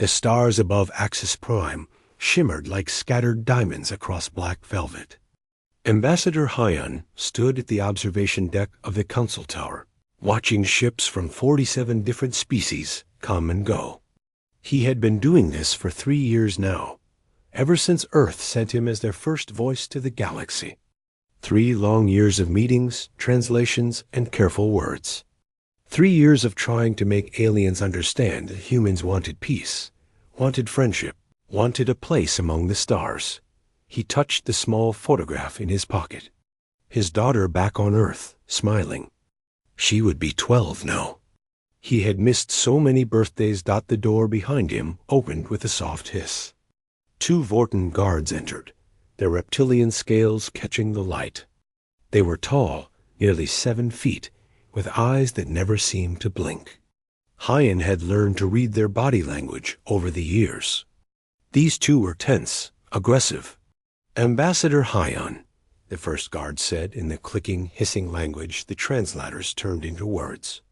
The stars above Axis Prime shimmered like scattered diamonds across black velvet. Ambassador Hyan stood at the observation deck of the Council Tower, watching ships from 47 different species come and go. He had been doing this for 3 years now, ever since Earth sent him as their first voice to the galaxy. 3 long years of meetings, translations, and careful words. 3 years of trying to make aliens understand that humans wanted peace, wanted friendship, wanted a place among the stars. He touched the small photograph in his pocket. His daughter back on Earth, smiling. She would be 12 now. He had missed so many birthdays. The door behind him opened with a soft hiss. 2 Vorten guards entered, their reptilian scales catching the light. They were tall, nearly 7 feet, with eyes that never seemed to blink. Hyan had learned to read their body language over the years. These 2 were tense, aggressive. Ambassador Hyan, the first guard said in the clicking, hissing language the translators turned into words.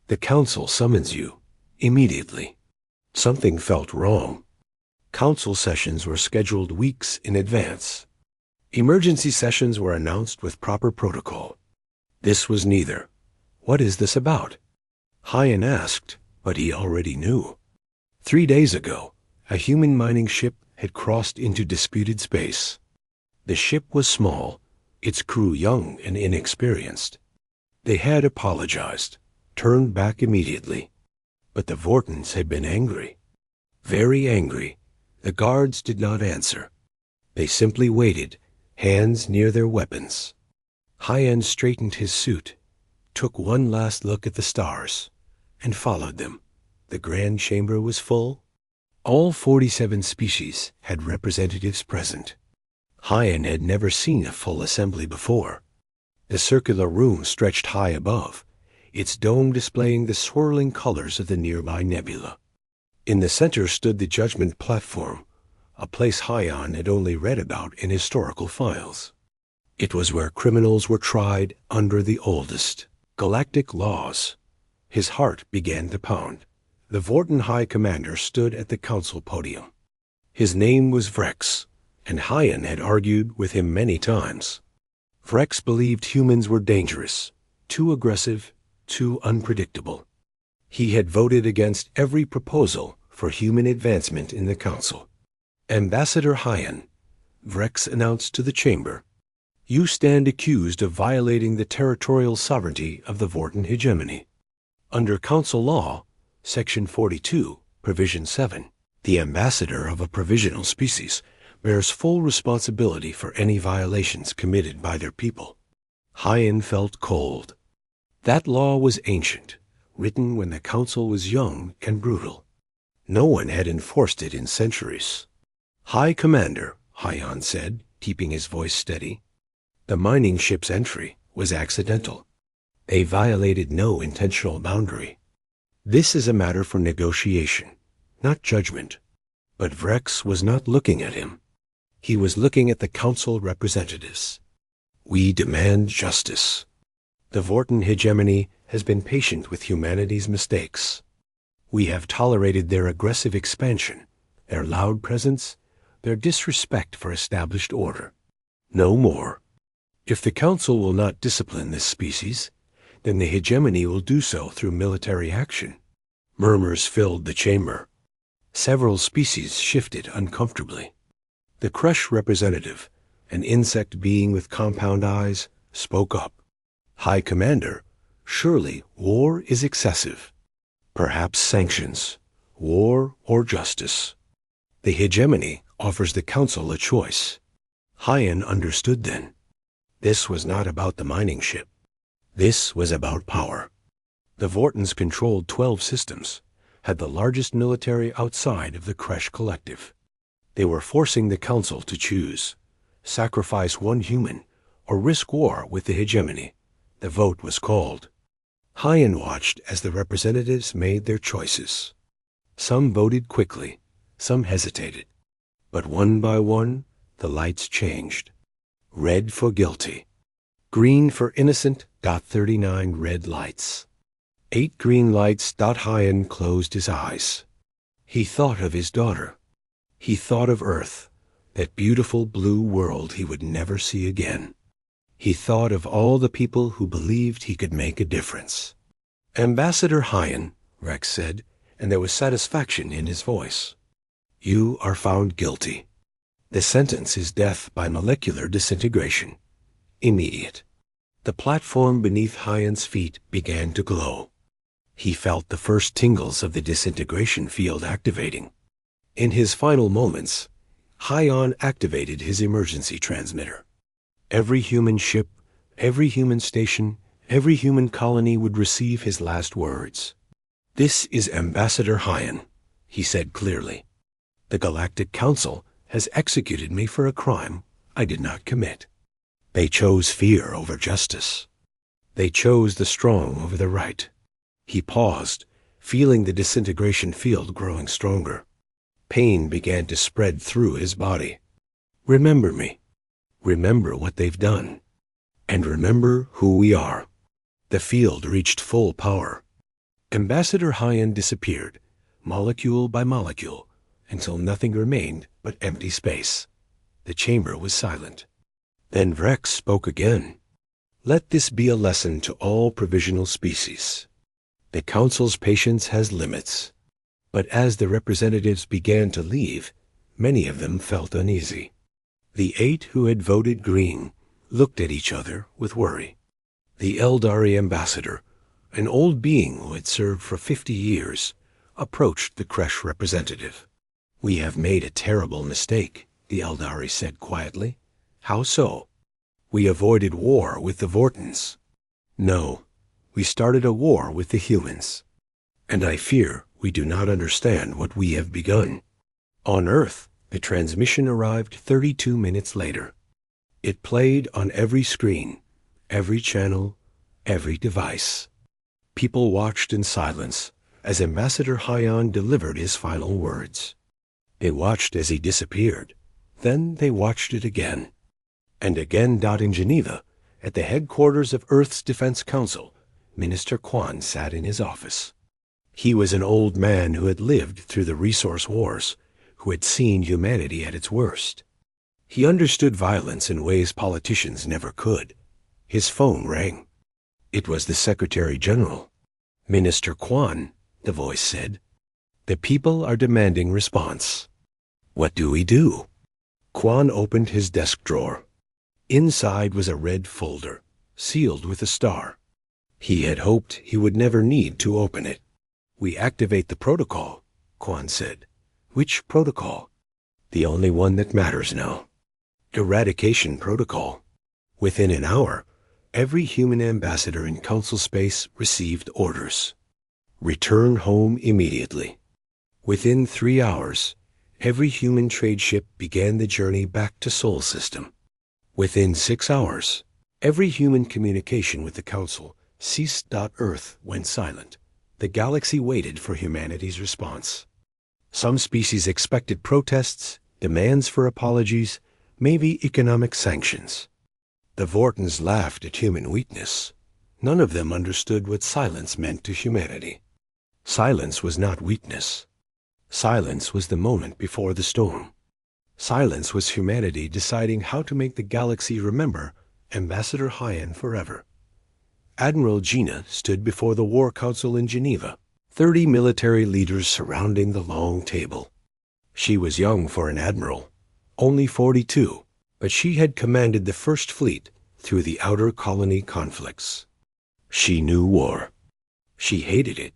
The council summons you, immediately. Something felt wrong. Council sessions were scheduled weeks in advance. Emergency sessions were announced with proper protocol. This was neither. What is this about? Hyan asked, but he already knew. 3 days ago, a human mining ship had crossed into disputed space. The ship was small, its crew young and inexperienced. They had apologized, turned back immediately. But the Vortens had been angry. Very angry. The guards did not answer. They simply waited, hands near their weapons. Hyan straightened his suit, took one last look at the stars, and followed them. The grand chamber was full. All 47 species had representatives present. Hyan had never seen a full assembly before. The circular room stretched high above, its dome displaying the swirling colors of the nearby nebula. In the center stood the judgment platform, a place Hyan had only read about in historical files. It was where criminals were tried under the oldest galactic laws. His heart began to pound. The Vorten High Commander stood at the council podium. His name was Vrex, and Hyan had argued with him many times. Vrex believed humans were dangerous, too aggressive, too unpredictable. He had voted against every proposal for human advancement in the council. Ambassador Hyan, Vrex announced to the chamber, you stand accused of violating the territorial sovereignty of the Vorten hegemony. Under council law, Section 42, Provision 7, the ambassador of a provisional species bears full responsibility for any violations committed by their people. Hyan felt cold. That law was ancient, written when the council was young and brutal. No one had enforced it in centuries. High Commander, Hyan said, keeping his voice steady, the mining ship's entry was accidental. They violated no intentional boundary. This is a matter for negotiation, not judgment. But Vrex was not looking at him. He was looking at the council representatives. We demand justice. The Vorten hegemony has been patient with humanity's mistakes. We have tolerated their aggressive expansion, their loud presence, their disrespect for established order. No more. If the council will not discipline this species, then the hegemony will do so through military action. Murmurs filled the chamber. Several species shifted uncomfortably. The Kresh representative, an insect being with compound eyes, spoke up. High Commander, surely war is excessive. Perhaps sanctions, war or justice. The hegemony offers the council a choice. Hyan understood then. This was not about the mining ship. This was about power. The Vortens controlled 12 systems, had the largest military outside of the Kresh collective. They were forcing the council to choose, sacrifice one human, or risk war with the hegemony. The vote was called. Hyan watched as the representatives made their choices. Some voted quickly, some hesitated. But one by one, the lights changed. Red for guilty. Green for innocent. 39 red lights. 8 green lights. Hyan closed his eyes. He thought of his daughter. He thought of Earth, that beautiful blue world he would never see again. He thought of all the people who believed he could make a difference. Ambassador Hyan, Rex said, and there was satisfaction in his voice. You are found guilty. The sentence is death by molecular disintegration. Immediate. The platform beneath Hyan's feet began to glow. He felt the first tingles of the disintegration field activating. In his final moments, Hyan activated his emergency transmitter. Every human ship, every human station, every human colony would receive his last words. This is Ambassador Hyan, he said clearly. The Galactic Council has executed me for a crime I did not commit. They chose fear over justice. They chose the strong over the right. He paused, feeling the disintegration field growing stronger. Pain began to spread through his body. Remember me. Remember what they've done. And remember who we are. The field reached full power. Ambassador Hyan disappeared, molecule by molecule, until nothing remained but empty space. The chamber was silent. Then Rex spoke again. Let this be a lesson to all provisional species. The Council's patience has limits. But as the representatives began to leave, many of them felt uneasy. The 8 who had voted green looked at each other with worry. The Eldari ambassador, an old being who had served for 50 years, approached the Kresh representative. We have made a terrible mistake, the Eldari said quietly. How so? We avoided war with the Vortons. No, we started a war with the humans. And I fear we do not understand what we have begun. On Earth, the transmission arrived 32 minutes later. It played on every screen, every channel, every device. People watched in silence as Ambassador Hyan delivered his final words. They watched as he disappeared. Then they watched it again. And again. In Geneva, at the headquarters of Earth's Defense Council, Minister Quan sat in his office. He was an old man who had lived through the resource wars, who had seen humanity at its worst. He understood violence in ways politicians never could. His phone rang. It was the Secretary General. Minister Quan, the voice said. The people are demanding response. What do we do? Quan opened his desk drawer. Inside was a red folder, sealed with a star. He had hoped he would never need to open it. We activate the protocol, Quan said. Which protocol? The only one that matters now. Eradication protocol. Within an hour, every human ambassador in Council space received orders. Return home immediately. Within 3 hours, every human trade ship began the journey back to Sol System. Within 6 hours, every human communication with the Council ceased. Earth went silent. The galaxy waited for humanity's response. Some species expected protests, demands for apologies, maybe economic sanctions. The Vortons laughed at human weakness. None of them understood what silence meant to humanity. Silence was not weakness. Silence was the moment before the storm. Silence was humanity deciding how to make the galaxy remember Ambassador Hyan forever. Admiral Gina stood before the War Council in Geneva, 30 military leaders surrounding the long table. She was young for an admiral, only 42, but she had commanded the First Fleet through the outer colony conflicts. She knew war. She hated it,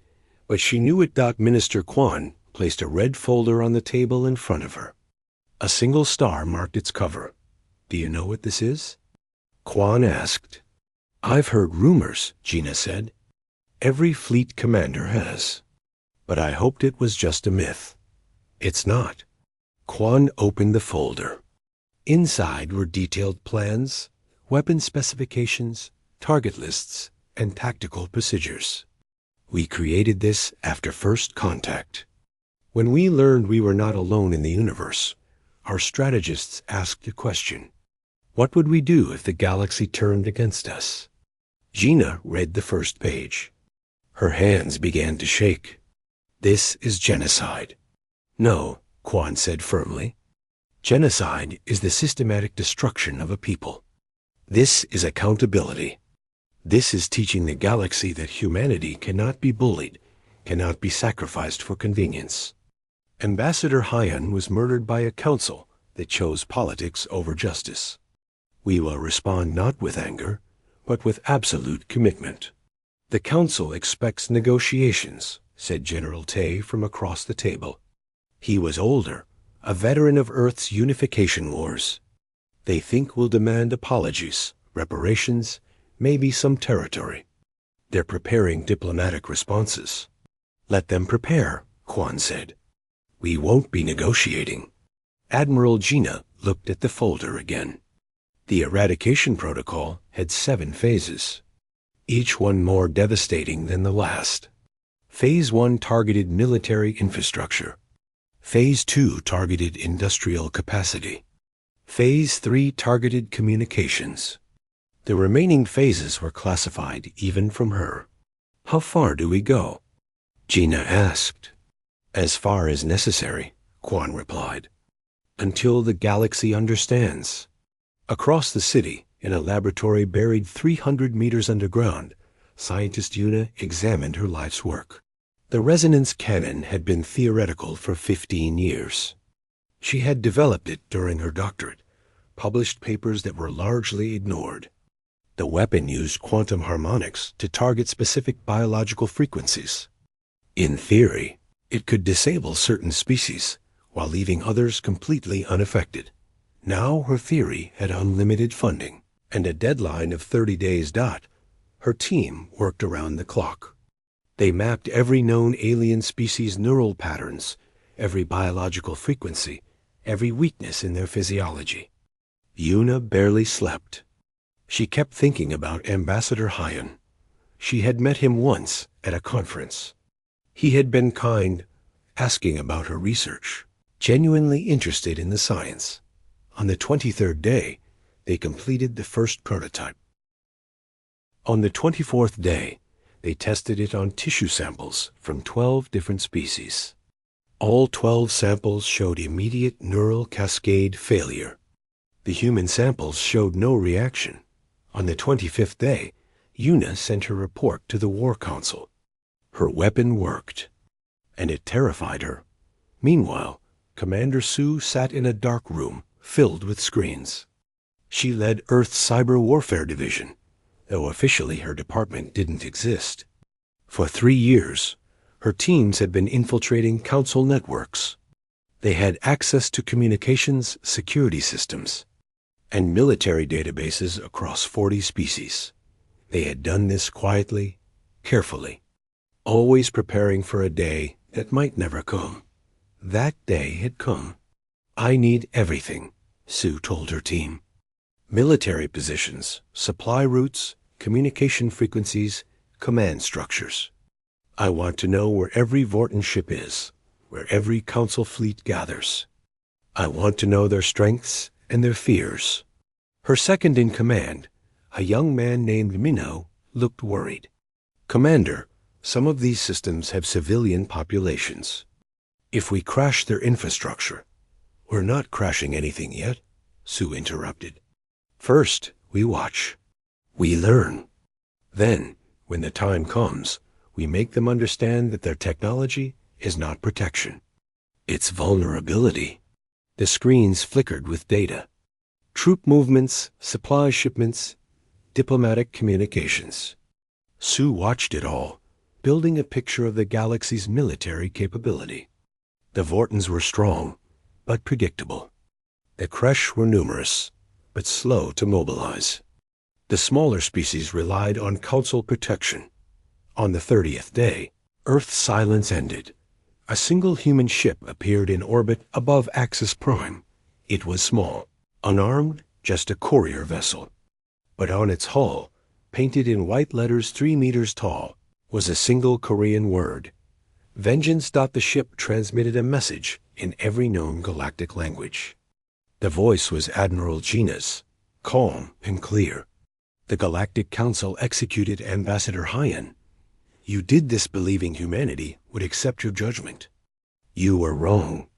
but she knew it. Minister Quan placed a red folder on the table in front of her. A single star marked its cover. Do you know what this is? Quan asked. I've heard rumors, Gina said. Every fleet commander has. But I hoped it was just a myth. It's not. Quan opened the folder. Inside were detailed plans, weapon specifications, target lists, and tactical procedures. We created this after first contact. When we learned we were not alone in the universe, our strategists asked a question. What would we do if the galaxy turned against us? Gina read the first page. Her hands began to shake. This is genocide. No, Quan said firmly. Genocide is the systematic destruction of a people. This is accountability. This is teaching the galaxy that humanity cannot be bullied, cannot be sacrificed for convenience. Ambassador Hyan was murdered by a council that chose politics over justice. We will respond not with anger, but with absolute commitment. The council expects negotiations, said General Tay from across the table. He was older, a veteran of Earth's unification wars. They think we'll demand apologies, reparations, maybe some territory. They're preparing diplomatic responses. Let them prepare, Quan said. We won't be negotiating. Admiral Gina looked at the folder again. The eradication protocol had 7 phases, each one more devastating than the last. Phase 1 targeted military infrastructure. Phase 2 targeted industrial capacity. Phase 3 targeted communications. The remaining phases were classified even from her. How far do we go? Gina asked. As far as necessary, Quan replied. Until the galaxy understands. Across the city, in a laboratory buried 300 meters underground, scientist Yuna examined her life's work. The resonance cannon had been theoretical for 15 years. She had developed it during her doctorate, published papers that were largely ignored. The weapon used quantum harmonics to target specific biological frequencies. In theory, it could disable certain species while leaving others completely unaffected. Now her theory had unlimited funding and a deadline of 30 days. Her team worked around the clock. They mapped every known alien species' neural patterns, every biological frequency, every weakness in their physiology. Yuna barely slept. She kept thinking about Ambassador Hyan. She had met him once at a conference. He had been kind, asking about her research, genuinely interested in the science. On the 23rd day, they completed the first prototype. On the 24th day, they tested it on tissue samples from 12 different species. All 12 samples showed immediate neural cascade failure. The human samples showed no reaction. On the 25th day, Yuna sent her report to the War Council. Her weapon worked, and it terrified her. Meanwhile, Commander Sue sat in a dark room filled with screens. She led Earth's Cyber Warfare Division, though officially her department didn't exist. For 3 years, her teams had been infiltrating Council networks. They had access to communications security systems and military databases across 40 species. They had done this quietly, carefully, always preparing for a day that might never come. That day had come. I need everything, Sue told her team. Military positions, supply routes, communication frequencies, command structures. I want to know where every Vorton ship is, where every Council fleet gathers. I want to know their strengths and their fears. Her second-in-command, a young man named Minnow, looked worried. Commander, some of these systems have civilian populations. If we crash their infrastructure— We're not crashing anything yet, Sue interrupted. First, we watch. We learn. Then, when the time comes, we make them understand that their technology is not protection. It's vulnerability. The screens flickered with data. Troop movements, supply shipments, diplomatic communications. Sue watched it all, building a picture of the galaxy's military capability. The Vortons were strong, but predictable. The Kresh were numerous, but slow to mobilize. The smaller species relied on Council protection. On the 30th day, Earth's silence ended. A single human ship appeared in orbit above Axis Prime. It was small, unarmed, just a courier vessel. But on its hull, painted in white letters 3 meters tall, was a single Korean word. Vengeance. The ship transmitted a message in every known galactic language. The voice was Admiral Gina's, calm and clear. The Galactic Council executed Ambassador Hyan. You did this believing humanity would accept your judgment. You were wrong.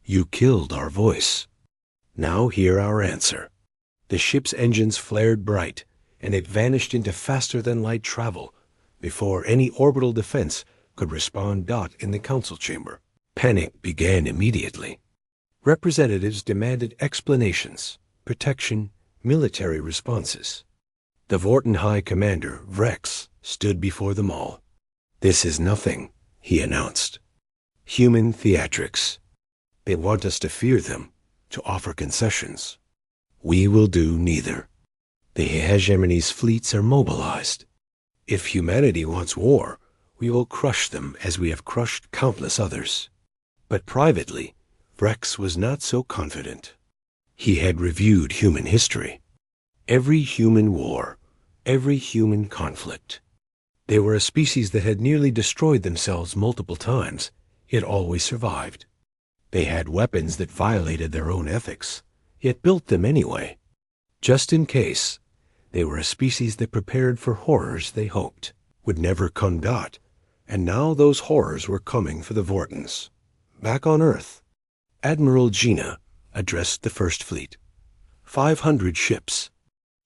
You killed our voice. Now hear our answer. The ship's engines flared bright, and it vanished into faster-than-light travel before any orbital defense could respond. In the council chamber, panic began immediately. Representatives demanded explanations, protection, military responses. The Vorten High Commander, Vrex, stood before them all. "This is nothing," he announced. "Human theatrics. They want us to fear them, to offer concessions. We will do neither. The hegemony's fleets are mobilized. If humanity wants war, we will crush them as we have crushed countless others." But privately, Vrex was not so confident. He had reviewed human history. Every human war, every human conflict. They were a species that had nearly destroyed themselves multiple times, yet always survived. They had weapons that violated their own ethics, yet built them anyway. Just in case, they were a species that prepared for horrors they hoped would never come. And now those horrors were coming for the Vortens. Back on Earth, Admiral Gina addressed the First Fleet. 500 ships,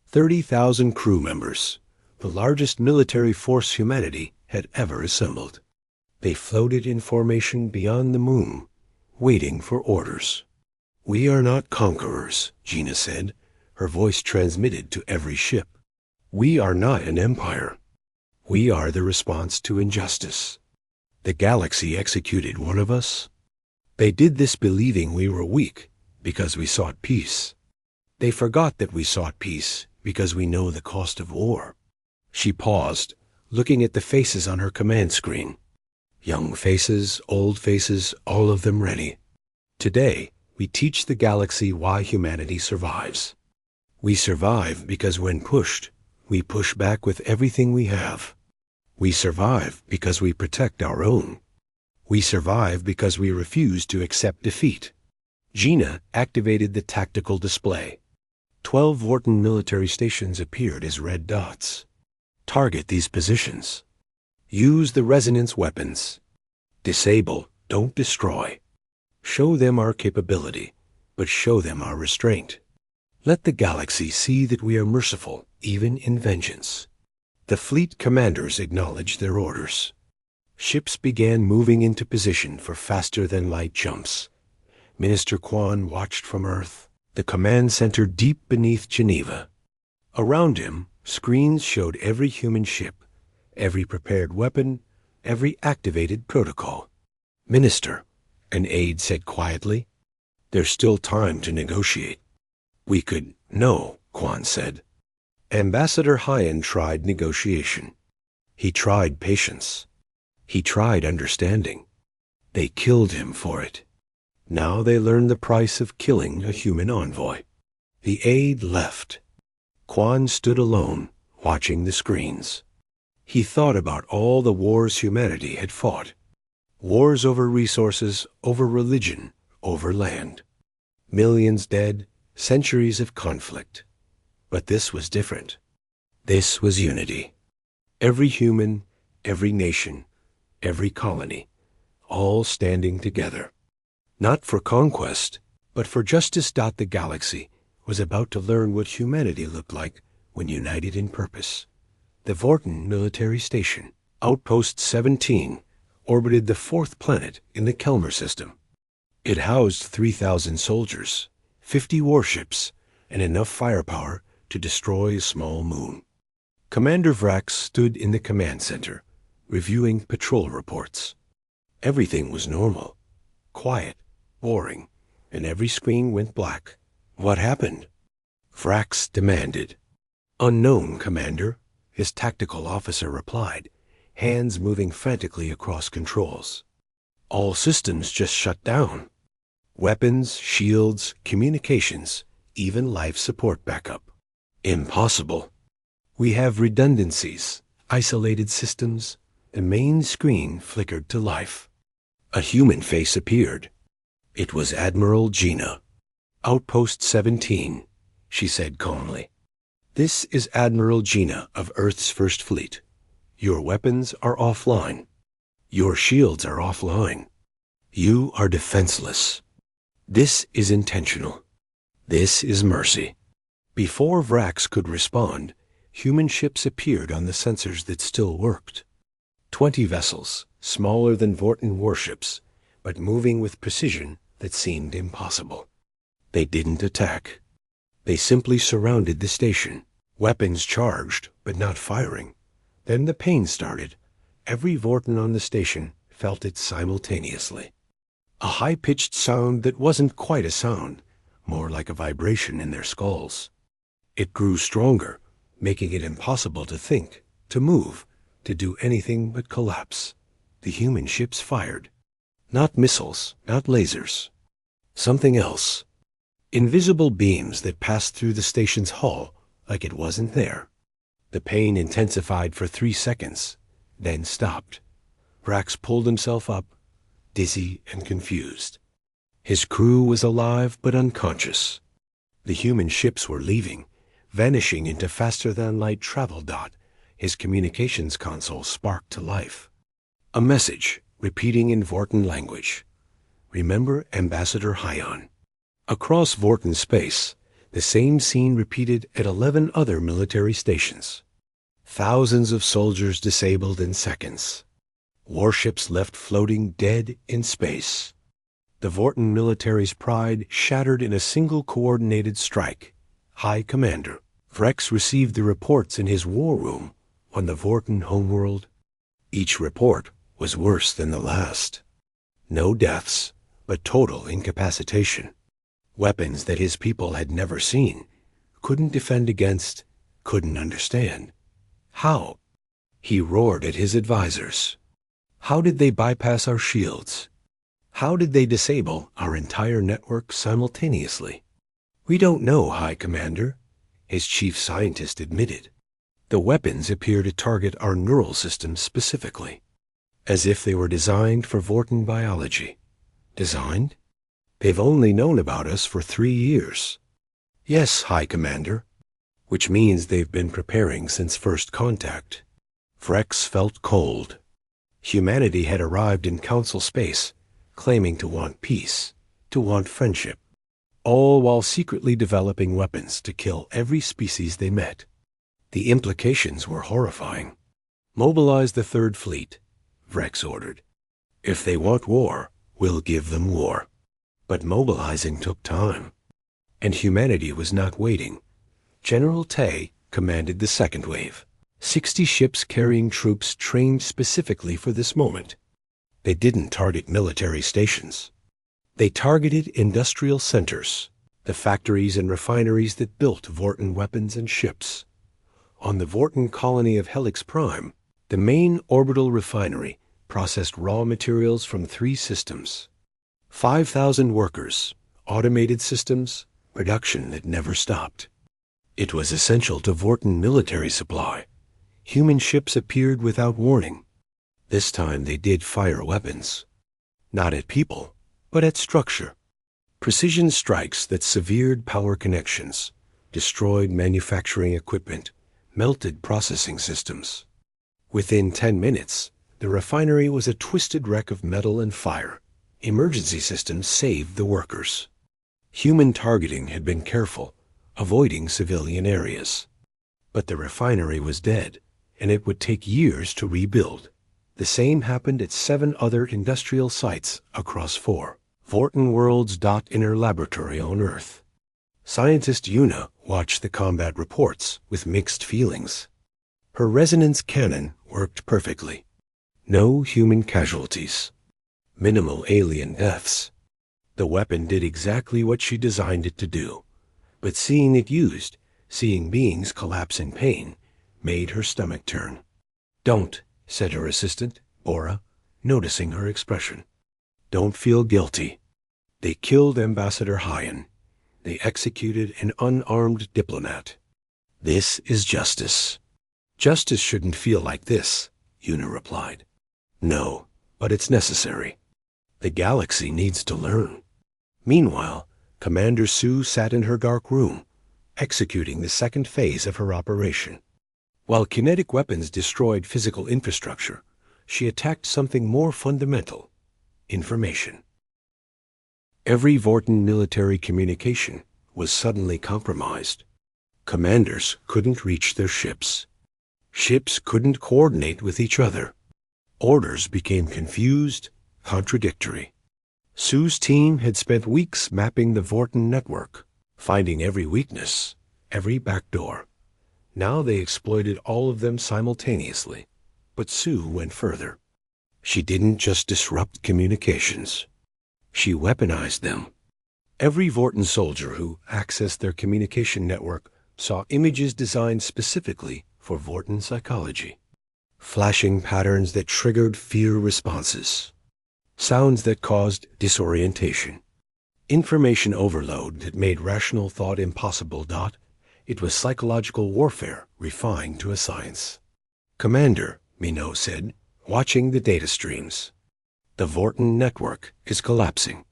30,000 crew members, the largest military force humanity had ever assembled. They floated in formation beyond the moon, waiting for orders. "We are not conquerors," Gina said, her voice transmitted to every ship. "We are not an empire. We are the response to injustice. The galaxy executed one of us. They did this believing we were weak because we sought peace. They forgot that we sought peace because we know the cost of war." She paused, looking at the faces on her command screen. Young faces, old faces, all of them ready. "Today, we teach the galaxy why humanity survives. We survive because when pushed, we push back with everything we have. We survive because we protect our own. We survive because we refuse to accept defeat." Gina activated the tactical display. 12 Vorten military stations appeared as red dots. "Target these positions. Use the resonance weapons. Disable, don't destroy. Show them our capability, but show them our restraint. Let the galaxy see that we are merciful, even in vengeance." The fleet commanders acknowledged their orders. Ships began moving into position for faster-than-light jumps. Minister Quan watched from Earth, the command center deep beneath Geneva. Around him, screens showed every human ship, every prepared weapon, every activated protocol. "Minister," an aide said quietly, "there's still time to negotiate." "We could—" "No," Quan said. Ambassador Hyan tried negotiation. He tried patience. He tried understanding. They killed him for it. Now they learned the price of killing a human envoy. The aide left. Quan stood alone, watching the screens. He thought about all the wars humanity had fought. Wars over resources, over religion, over land. Millions dead, centuries of conflict. But this was different. This was unity. Every human, every nation, every colony, all standing together. Not for conquest, but for justice. The galaxy was about to learn what humanity looked like when united in purpose. The Vorten military station, Outpost 17, orbited the 4th planet in the Kelmer system. It housed 3,000 soldiers, 50 warships, and enough firepower to destroy a small moon. Commander Vrax stood in the command center, reviewing patrol reports. Everything was normal, quiet, boring, and every screen went black. "What happened?" Vrax demanded. "Unknown, Commander," his tactical officer replied, hands moving frantically across controls. "All systems just shut down. Weapons, shields, communications, even life support backup. Impossible. We have redundancies, isolated systems. The main screen flickered to life. A human face appeared. It was Admiral Gina. "Outpost 17, she said calmly. "This is Admiral Gina of Earth's First Fleet. Your weapons are offline. Your shields are offline. You are defenseless. This is intentional. This is mercy. Before Vrax could respond, human ships appeared on the sensors that still worked. 20 vessels, smaller than Vorten warships, but moving with precision that seemed impossible. They didn't attack. They simply surrounded the station, weapons charged, but not firing. Then the pain started. Every Vorten on the station felt it simultaneously. A high-pitched sound that wasn't quite a sound, more like a vibration in their skulls. It grew stronger, making it impossible to think, to move, to do anything but collapse. The human ships fired. Not missiles, not lasers. Something else. Invisible beams that passed through the station's hull like it wasn't there. The pain intensified for 3 seconds, then stopped. Vrax pulled himself up, dizzy and confused. His crew was alive but unconscious. The human ships were leaving, vanishing into faster-than-light travel dot. His communications console sparked to life. A message, repeating in Vorten language. Remember Ambassador Hyon. Across Vorten space, the same scene repeated at 11 other military stations. Thousands of soldiers disabled in seconds. Warships left floating dead in space. The Vorten military's pride shattered in a single coordinated strike. High Commander, Vrax received the reports in his war room on the Vorten homeworld. Each report was worse than the last. No deaths, but total incapacitation. Weapons that his people had never seen, couldn't defend against, couldn't understand. How? He roared at his advisors. How did they bypass our shields? How did they disable our entire network simultaneously? We don't know, High Commander, his chief scientist admitted. The weapons appear to target our neural systems specifically, as if they were designed for Vorten biology. Designed? They've only known about us for 3 years. Yes, High Commander, which means they've been preparing since first contact. Vrax felt cold. Humanity had arrived in Council space, claiming to want peace, to want friendship, all while secretly developing weapons to kill every species they met. The implications were horrifying. Mobilize the Third Fleet, Vrax ordered. If they want war, we'll give them war. But mobilizing took time, and humanity was not waiting. General Tay commanded the second wave. 60 ships carrying troops trained specifically for this moment. They didn't target military stations. They targeted industrial centers, the factories and refineries that built Vorten weapons and ships. On the Vorten colony of Helix Prime, the main orbital refinery processed raw materials from 3 systems. 5,000 workers, automated systems, production that never stopped. It was essential to Vorten military supply. Human ships appeared without warning. This time they did fire weapons. Not at people, but at structure. Precision strikes that severed power connections, destroyed manufacturing equipment, melted processing systems. Within 10 minutes, the refinery was a twisted wreck of metal and fire. Emergency systems saved the workers. Human targeting had been careful, avoiding civilian areas. But the refinery was dead, and it would take years to rebuild. The same happened at 7 other industrial sites across 4 Vorten worlds. Inner laboratory on Earth. Scientist Una watched the combat reports with mixed feelings. Her resonance cannon worked perfectly. No human casualties. Minimal alien deaths. The weapon did exactly what she designed it to do, but seeing it used, seeing beings collapse in pain, made her stomach turn. Don't, said her assistant, Aura, noticing her expression. Don't feel guilty. They killed Ambassador Hyon. They executed an unarmed diplomat. This is justice. Justice shouldn't feel like this, Una replied. No, but it's necessary. The galaxy needs to learn. Meanwhile, Commander Sue sat in her dark room, executing the second phase of her operation. While kinetic weapons destroyed physical infrastructure, she attacked something more fundamental, information. Every Vorten military communication was suddenly compromised. Commanders couldn't reach their ships. Ships couldn't coordinate with each other. Orders became confused, contradictory. Sue's team had spent weeks mapping the Vorten network, finding every weakness, every backdoor. Now they exploited all of them simultaneously. But Sue went further. She didn't just disrupt communications. She weaponized them. Every Vorten soldier who accessed their communication network saw images designed specifically for Vorten psychology. Flashing patterns that triggered fear responses. Sounds that caused disorientation. Information overload that made rational thought impossible. It was psychological warfare refined to a science. "Commander," Minot said, watching the data streams. "The Vorten network is collapsing.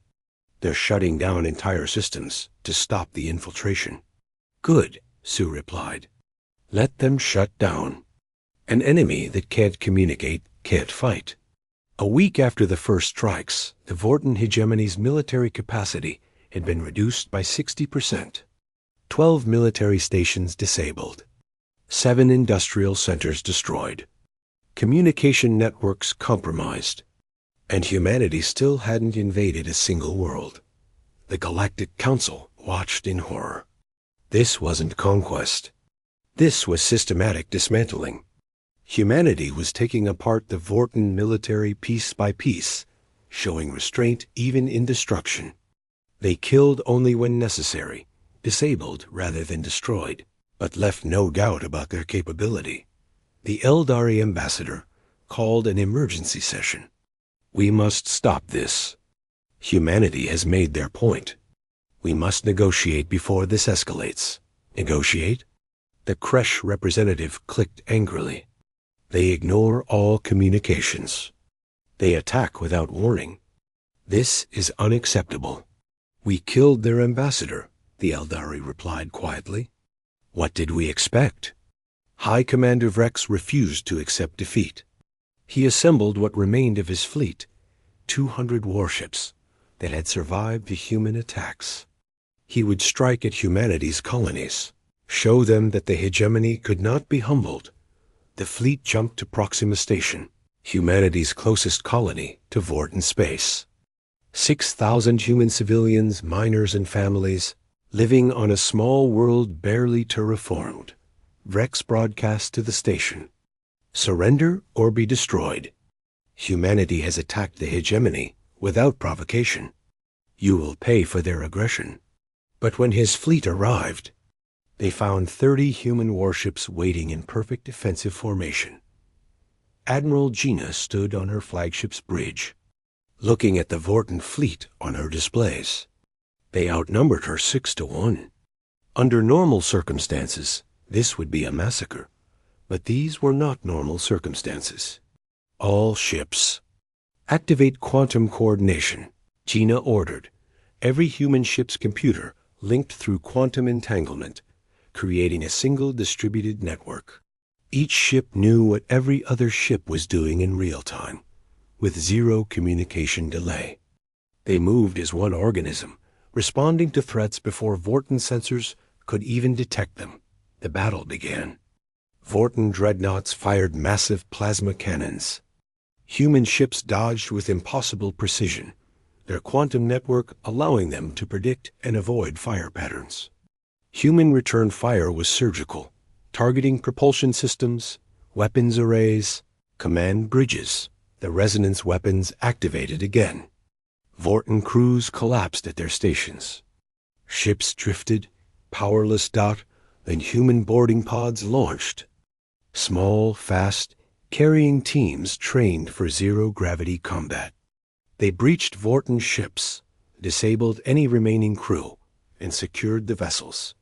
They're shutting down entire systems to stop the infiltration." "Good," Sue replied. "Let them shut down. An enemy that can't communicate can't fight." A week after the first strikes, the Vorten hegemony's military capacity had been reduced by 60%. 12 military stations disabled. 7 industrial centers destroyed. Communication networks compromised. And humanity still hadn't invaded a single world. The Galactic Council watched in horror. This wasn't conquest. This was systematic dismantling. Humanity was taking apart the Vorten military piece by piece, showing restraint even in destruction. They killed only when necessary, disabled rather than destroyed, but left no doubt about their capability. The Eldari ambassador called an emergency session. "We must stop this. Humanity has made their point. We must negotiate before this escalates." "Negotiate?" The Kresh representative clicked angrily. "They ignore all communications. They attack without warning. This is unacceptable." "We killed their ambassador," the Eldari replied quietly. "What did we expect?" High Commander Vrex refused to accept defeat. He assembled what remained of his fleet, 200 warships that had survived the human attacks. He would strike at humanity's colonies, show them that the hegemony could not be humbled. The fleet jumped to Proxima Station, humanity's closest colony to Vorten space. 6,000 human civilians, miners, and families living on a small world barely terraformed. Vrex broadcast to the station. "Surrender or be destroyed. Humanity has attacked the hegemony without provocation. You will pay for their aggression." But when his fleet arrived, they found 30 human warships waiting in perfect defensive formation. Admiral Gina stood on her flagship's bridge, looking at the Vorten fleet on her displays. They outnumbered her 6-1. Under normal circumstances, this would be a massacre. But these were not normal circumstances. "All ships, activate quantum coordination," Gina ordered. Every human ship's computer linked through quantum entanglement, creating a single distributed network. Each ship knew what every other ship was doing in real time, with zero communication delay. They moved as one organism, responding to threats before Vorten sensors could even detect them. The battle began. Vorten dreadnoughts fired massive plasma cannons. Human ships dodged with impossible precision, their quantum network allowing them to predict and avoid fire patterns. Human return fire was surgical, targeting propulsion systems, weapons arrays, command bridges. The resonance weapons activated again. Vorten crews collapsed at their stations. Ships drifted, powerless. Then human boarding pods launched. Small, fast, carrying teams trained for zero-gravity combat. They breached Vorten ships, disabled any remaining crew, and secured the vessels.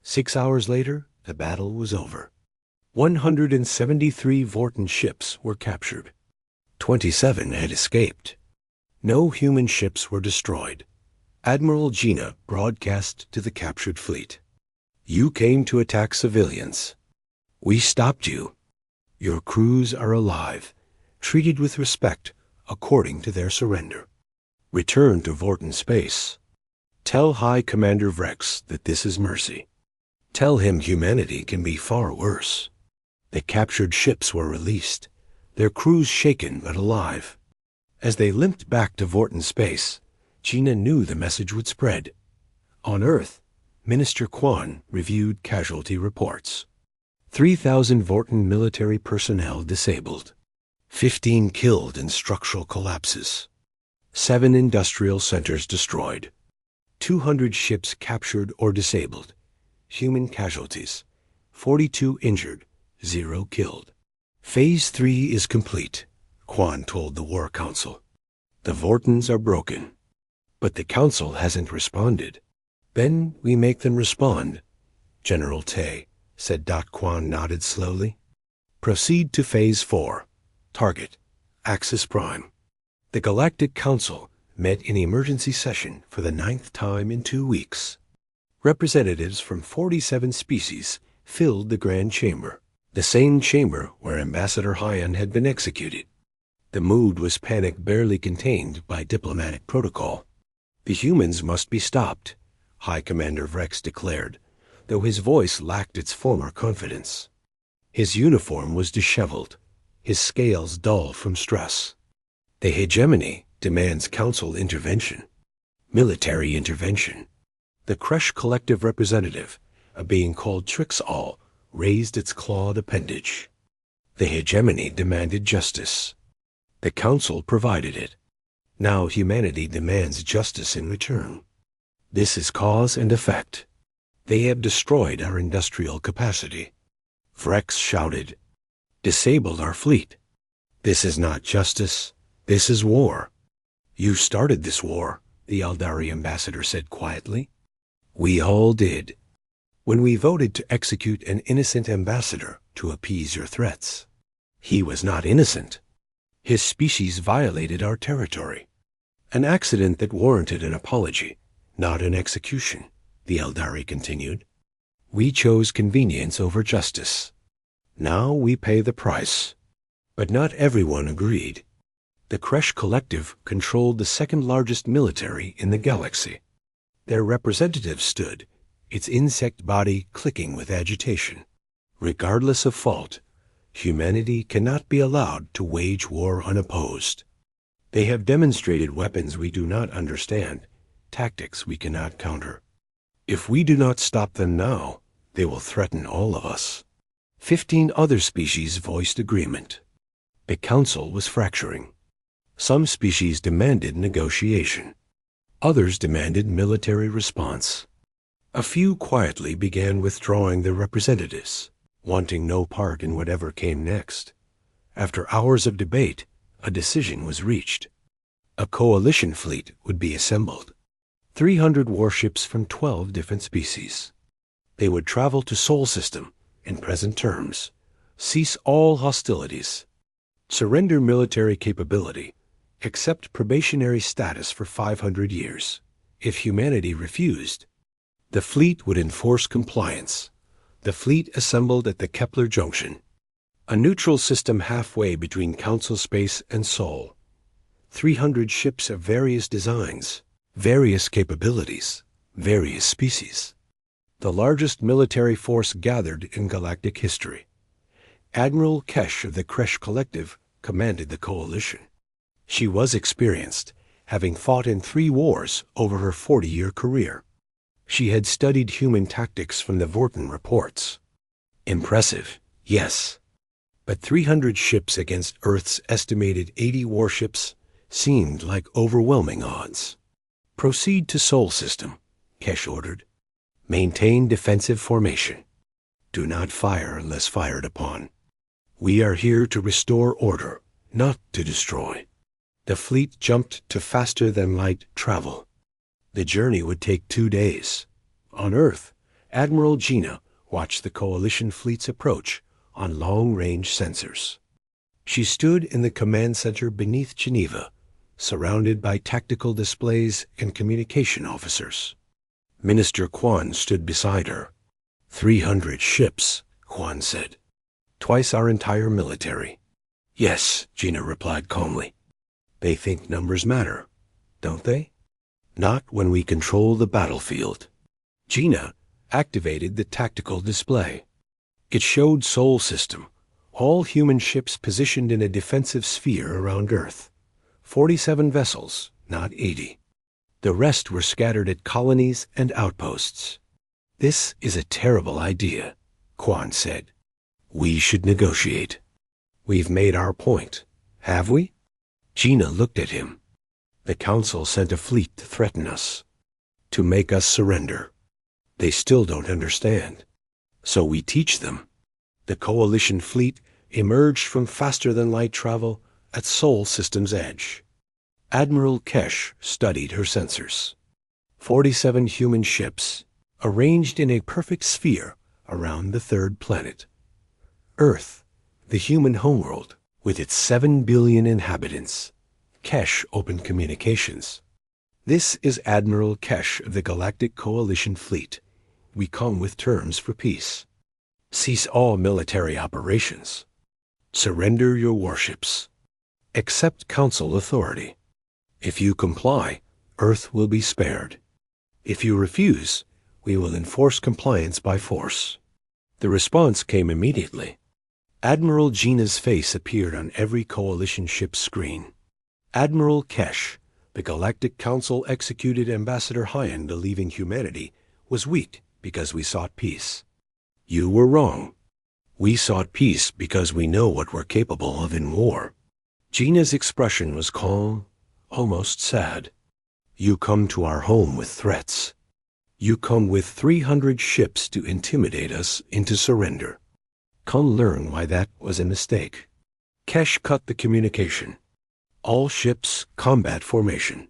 6 hours later, the battle was over. 173 Vorten ships were captured. 27 had escaped. No human ships were destroyed. Admiral Gina broadcast to the captured fleet. "You came to attack civilians. We stopped you. Your crews are alive, treated with respect according to their surrender. Return to Vorten space. Tell High Commander Vrex that this is mercy. Tell him humanity can be far worse. The captured ships were released, their crews shaken but alive. As they limped back to Vorten space, Gina knew the message would spread. On Earth, Minister Quan reviewed casualty reports. 3,000 Vorten military personnel disabled. 15 killed in structural collapses. 7 industrial centers destroyed. 200 ships captured or disabled. Human casualties. 42 injured. 0 killed. Phase 3 is complete, Quan told the War Council. The Vortens are broken. But the Council hasn't responded. Then we make them respond, General Tay said. Quan nodded slowly. Proceed to Phase 4. Target, Axis Prime. The Galactic Council met in emergency session for the 9th time in 2 weeks. Representatives from 47 species filled the Grand Chamber, the same chamber where Ambassador Hyan had been executed. The mood was panic barely contained by diplomatic protocol. The humans must be stopped, High Commander Vrex declared, though his voice lacked its former confidence. His uniform was disheveled, his scales dull from stress. The hegemony demands council intervention, military intervention. The Kresh Collective representative, a being called Trixall, raised its clawed appendage. The hegemony demanded justice. The council provided it. Now humanity demands justice in return. This is cause and effect. They have destroyed our industrial capacity. Vrex shouted, disabled our fleet. This is not justice. This is war. You started this war, the Eldari ambassador said quietly. We all did. When we voted to execute an innocent ambassador to appease your threats. He was not innocent. His species violated our territory. An accident that warranted an apology, not an execution, the Eldari continued. We chose convenience over justice. Now we pay the price. But not everyone agreed. The Kresh Collective controlled the second-largest military in the galaxy. Their representative stood, its insect body clicking with agitation. Regardless of fault, humanity cannot be allowed to wage war unopposed. They have demonstrated weapons we do not understand, tactics we cannot counter. If we do not stop them now, they will threaten all of us. 15 other species voiced agreement. The council was fracturing. Some species demanded negotiation. Others demanded military response. A few quietly began withdrawing their representatives, wanting no part in whatever came next. After hours of debate, a decision was reached. A coalition fleet would be assembled. 300 warships from 12 different species. They would travel to Sol System in present terms, cease all hostilities, surrender military capability, accept probationary status for 500 years. If humanity refused, the fleet would enforce compliance. The fleet assembled at the Kepler Junction, a neutral system halfway between Council space and Sol. 300 ships of various designs, various capabilities, various species. The largest military force gathered in galactic history. Admiral Kesh of the Kresh Collective commanded the coalition. She was experienced, having fought in 3 wars over her 40-year career. She had studied human tactics from the Vorten reports. Impressive, yes. But 300 ships against Earth's estimated 80 warships seemed like overwhelming odds. Proceed to Sol System, Kesh ordered. Maintain defensive formation. Do not fire unless fired upon. We are here to restore order, not to destroy. The fleet jumped to faster-than-light travel. The journey would take 2 days. On Earth, Admiral Gina watched the coalition fleet's approach on long-range sensors. She stood in the command center beneath Geneva, surrounded by tactical displays and communication officers. Minister Quan stood beside her. 300 ships, Quan said. Twice our entire military. Yes, Gina replied calmly. They think numbers matter, don't they? Not when we control the battlefield. Gina activated the tactical display. It showed Sol System, all human ships positioned in a defensive sphere around Earth. 47 vessels, not 80. The rest were scattered at colonies and outposts. This is a terrible idea, Quan said. We should negotiate. We've made our point, have we? Gina looked at him. The Council sent a fleet to threaten us, to make us surrender. They still don't understand. So we teach them. The Coalition fleet emerged from faster-than-light travel at Sol System's edge. Admiral Kesh studied her sensors. 47 human ships, arranged in a perfect sphere around the third planet. Earth, the human homeworld, with its 7 billion inhabitants. Kesh opened communications. This is Admiral Kesh of the Galactic Coalition Fleet. We come with terms for peace. Cease all military operations. Surrender your warships. Accept Council authority. If you comply, Earth will be spared. If you refuse, we will enforce compliance by force. The response came immediately. Admiral Gina's face appeared on every Coalition ship's screen. Admiral Kesh, the Galactic Council executed Ambassador Hyan to leaving humanity, was weak because we sought peace. You were wrong. We sought peace because we know what we're capable of in war. Gina's expression was calm, almost sad. You come to our home with threats. You come with 300 ships to intimidate us into surrender. Come learn why that was a mistake. Kesh cut the communication. All ships, combat formation.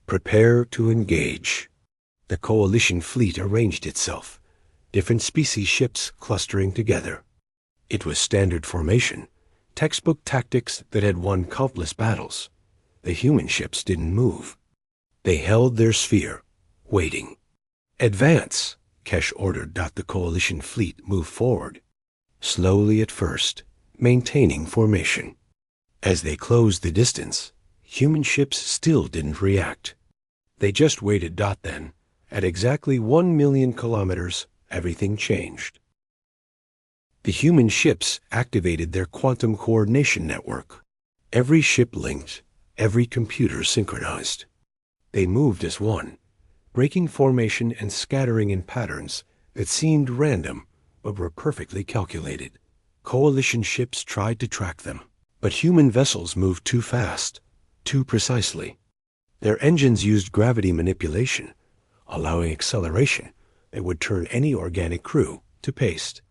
Prepare to engage. The Coalition fleet arranged itself, different species ships clustering together. It was standard formation, textbook tactics that had won countless battles. The human ships didn't move. They held their sphere, waiting. Advance, Kesh ordered. The Coalition fleet moved forward. Slowly at first, maintaining formation. As they closed the distance, human ships still didn't react. They just waited. Then, at exactly 1 million kilometers, everything changed. The human ships activated their quantum coordination network. Every ship linked, every computer synchronized. They moved as one, breaking formation and scattering in patterns that seemed random but were perfectly calculated. Coalition ships tried to track them, but human vessels moved too fast, too precisely. Their engines used gravity manipulation, allowing acceleration that would turn any organic crew to paste.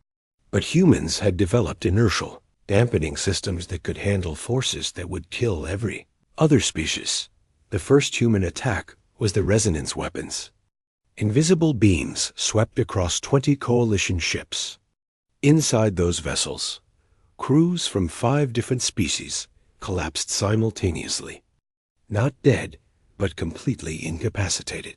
But humans had developed inertial, dampening systems that could handle forces that would kill every other species. The first human attack was the resonance weapons. Invisible beams swept across 20 Coalition ships. Inside those vessels, crews from 5 different species collapsed simultaneously. Not dead, but completely incapacitated.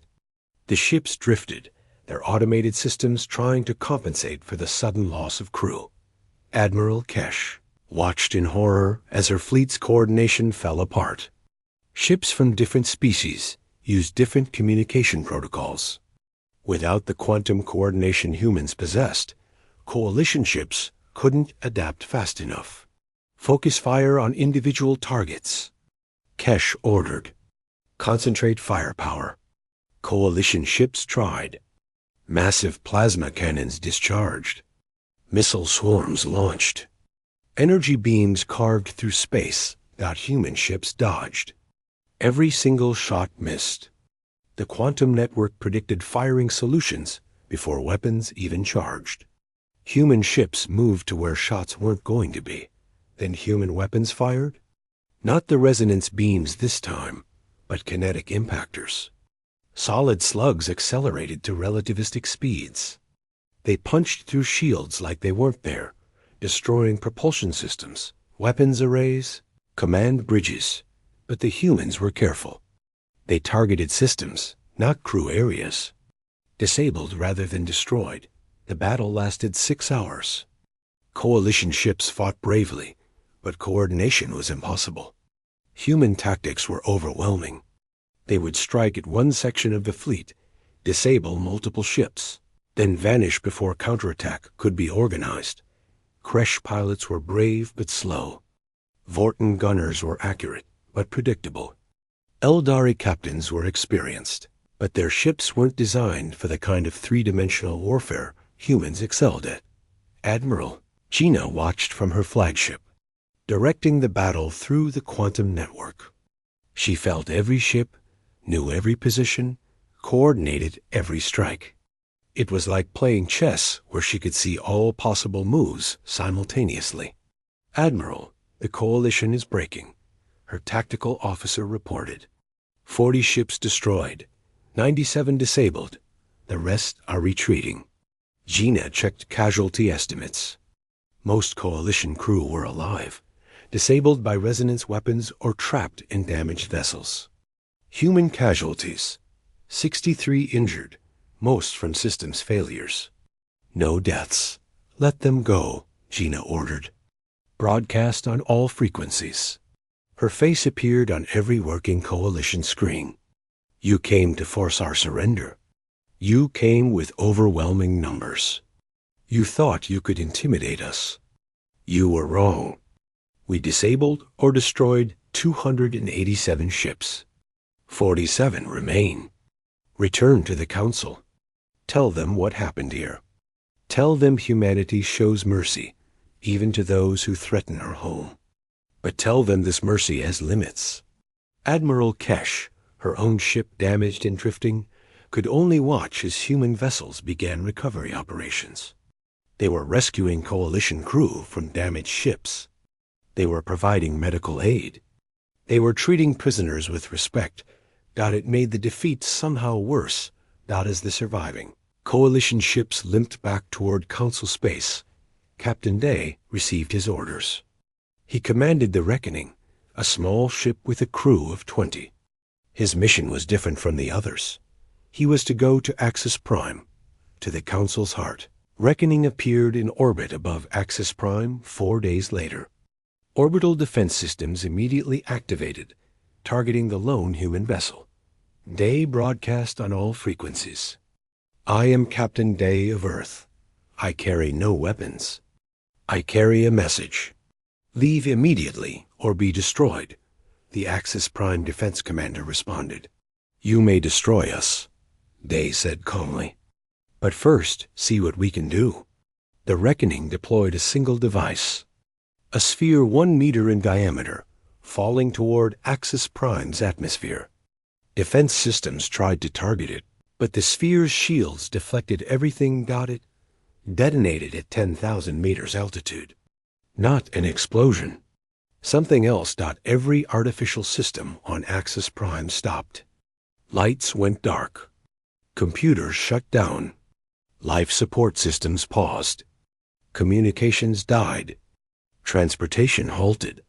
The ships drifted, their automated systems trying to compensate for the sudden loss of crew. Admiral Kesh watched in horror as her fleet's coordination fell apart. Ships from different species used different communication protocols. Without the quantum coordination humans possessed, Coalition ships couldn't adapt fast enough. Focus fire on individual targets. Kesh ordered. Concentrate firepower. Coalition ships tried. Massive plasma cannons discharged. Missile swarms launched. Energy beams carved through space that human ships dodged. Every single shot missed. The quantum network predicted firing solutions before weapons even charged. Human ships moved to where shots weren't going to be. Then human weapons fired? Not the resonance beams this time, but kinetic impactors. Solid slugs accelerated to relativistic speeds. They punched through shields like they weren't there, destroying propulsion systems, weapons arrays, command bridges. But the humans were careful. They targeted systems, not crew areas. Disabled rather than destroyed, the battle lasted 6 hours. Coalition ships fought bravely, but coordination was impossible. Human tactics were overwhelming. They would strike at one section of the fleet, disable multiple ships, then vanish before counterattack could be organized. Kresh pilots were brave but slow. Vorten gunners were accurate but predictable. Eldari captains were experienced, but their ships weren't designed for the kind of three-dimensional warfare humans excelled at. Admiral Gina watched from her flagship, directing the battle through the quantum network. She felt every ship, knew every position, coordinated every strike. It was like playing chess where she could see all possible moves simultaneously. "Admiral, the coalition is breaking," her tactical officer reported. 40 ships destroyed, 97 disabled. The rest are retreating. Gina checked casualty estimates. Most coalition crew were alive, disabled by resonance weapons or trapped in damaged vessels. Human casualties: 63 injured, most from systems failures. "No deaths. Let them go," Gina ordered. Broadcast on all frequencies. Her face appeared on every working coalition screen. "You came to force our surrender. You came with overwhelming numbers. You thought you could intimidate us. You were wrong. We disabled or destroyed 287 ships. 47 remain. Return to the Council. Tell them what happened here. Tell them humanity shows mercy, even to those who threaten our home. But tell them this mercy has limits." Admiral Kesh, her own ship damaged and drifting, could only watch as human vessels began recovery operations. They were rescuing coalition crew from damaged ships. They were providing medical aid. They were treating prisoners with respect. It made the defeat somehow worse, as the surviving coalition ships limped back toward Council space. Captain Day received his orders. He commanded the Reckoning, a small ship with a crew of 20. His mission was different from the others. He was to go to Axis Prime, to the Council's heart. Reckoning appeared in orbit above Axis Prime 4 days later. Orbital defense systems immediately activated, targeting the lone human vessel. Day broadcast on all frequencies. "I am Captain Day of Earth. I carry no weapons. I carry a message. Leave immediately or be destroyed," the Axis Prime Defense Commander responded. "You may destroy us," Day said calmly. "But first, see what we can do." The Reckoning deployed a single device, a sphere 1 meter in diameter, falling toward Axis Prime's atmosphere. Defense systems tried to target it, but the sphere's shields deflected everything. It detonated at 10,000 meters altitude. Not an explosion. Something else. Every artificial system on Axis Prime stopped. Lights went dark. Computers shut down. Life support systems paused. Communications died. Transportation halted.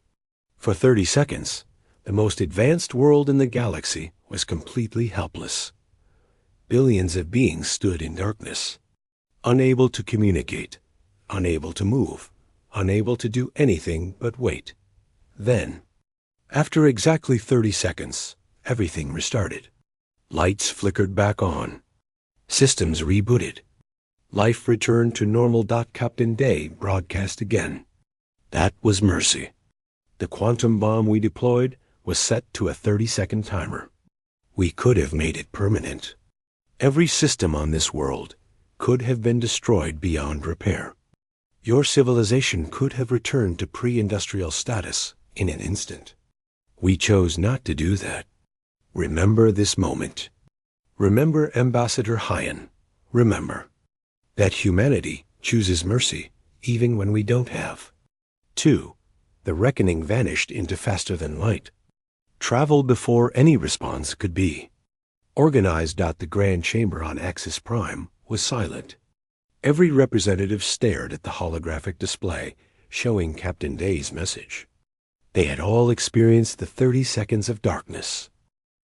For 30 seconds, the most advanced world in the galaxy was completely helpless. Billions of beings stood in darkness, unable to communicate, unable to move, unable to do anything but wait. Then, after exactly 30 seconds, everything restarted. Lights flickered back on. Systems rebooted. Life returned to normal. Captain Day broadcast again. "That was mercy. The quantum bomb we deployed was set to a 30-second timer. We could have made it permanent. Every system on this world could have been destroyed beyond repair. Your civilization could have returned to pre-industrial status in an instant. We chose not to do that. Remember this moment. Remember Ambassador Hyan. Remember that humanity chooses mercy even when we don't have." 2. The Reckoning vanished into faster than light. Traveled before any response could be. Organized. The Grand Chamber on Axis Prime was silent. Every representative stared at the holographic display showing Captain Day's message. They had all experienced the 30 seconds of darkness.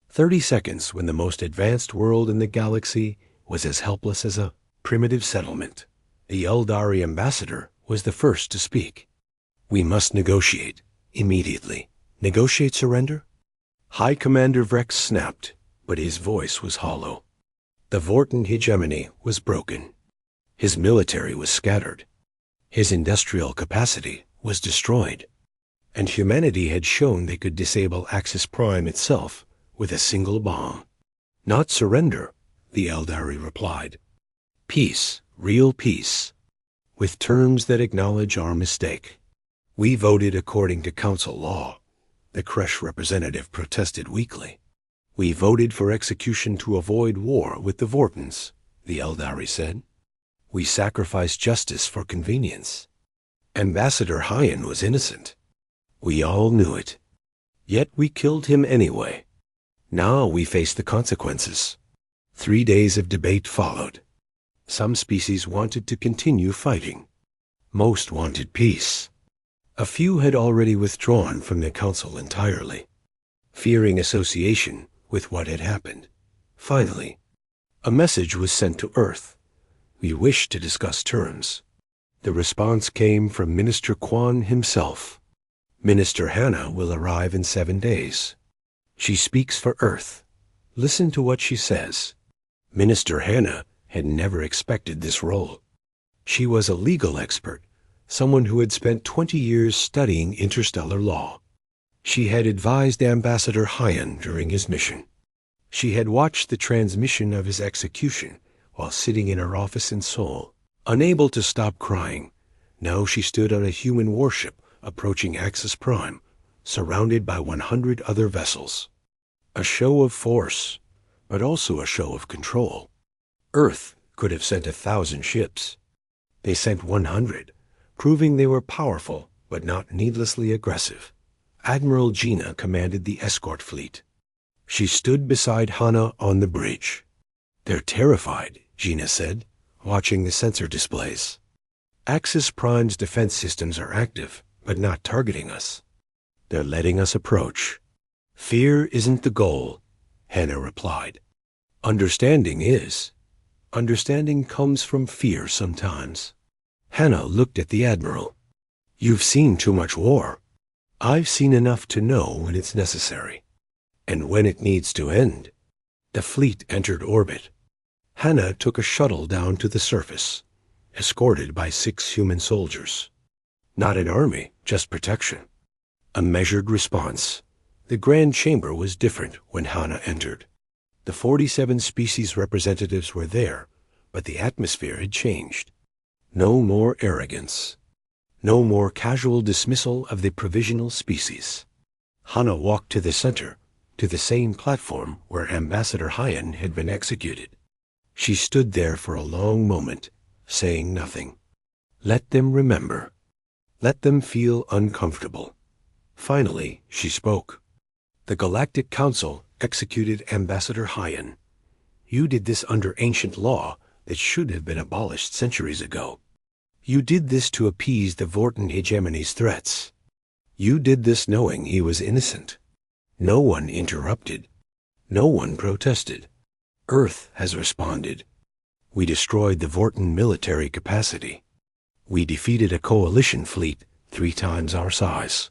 30 seconds when the most advanced world in the galaxy was as helpless as a primitive settlement. The Eldari ambassador was the first to speak. "We must negotiate immediately," Negotiate surrender? High Commander Vrex snapped, but his voice was hollow. The Vorten hegemony was broken. His military was scattered. His industrial capacity was destroyed. And humanity had shown they could disable Axis Prime itself with a single bomb. Not surrender, the Eldari replied. Peace, real peace, with terms that acknowledge our mistake. We voted according to council law. The Kresh representative protested weakly. We voted for execution to avoid war with the Vortens, the Eldari said. We sacrificed justice for convenience. Ambassador Hyan was innocent. We all knew it. Yet we killed him anyway. Now we face the consequences. 3 days of debate followed. Some species wanted to continue fighting. Most wanted peace. A few had already withdrawn from the council entirely, fearing association with what had happened. Finally, a message was sent to Earth. We wished to discuss terms. The response came from Minister Quan himself. Minister Hannah will arrive in 7 days. She speaks for Earth. Listen to what she says. Minister Hannah had never expected this role. She was a legal expert, someone who had spent 20 years studying interstellar law. She had advised Ambassador Hyan during his mission. She had watched the transmission of his execution while sitting in her office in Seoul, unable to stop crying. Now she stood on a human warship approaching Axis Prime, surrounded by 100 other vessels. A show of force, but also a show of control. Earth could have sent 1,000 ships. They sent 100, proving they were powerful but not needlessly aggressive. Admiral Gina commanded the escort fleet. She stood beside Hannah on the bridge. They're terrified, Gina said, watching the sensor displays. Axis Prime's defense systems are active, but not targeting us. They're letting us approach. Fear isn't the goal, Hannah replied. Understanding is. Understanding comes from fear sometimes. Hannah looked at the Admiral. You've seen too much war. I've seen enough to know when it's necessary, and when it needs to end. The fleet entered orbit. Hannah took a shuttle down to the surface, escorted by 6 human soldiers. Not an army, just protection. A measured response. The Grand Chamber was different when Hannah entered. The 47 species representatives were there, but the atmosphere had changed. No more arrogance. No more casual dismissal of the provisional species. Hannah walked to the center, to the same platform where Ambassador Hyan had been executed. She stood there for a long moment, saying nothing. Let them remember. Let them feel uncomfortable. Finally, she spoke. The Galactic Council executed Ambassador Hyan. You did this under ancient law that should have been abolished centuries ago. You did this to appease the Vorten hegemony's threats. You did this knowing he was innocent. No one interrupted. No one protested. Earth has responded. We destroyed the Vorten military capacity. We defeated a coalition fleet 3 times our size.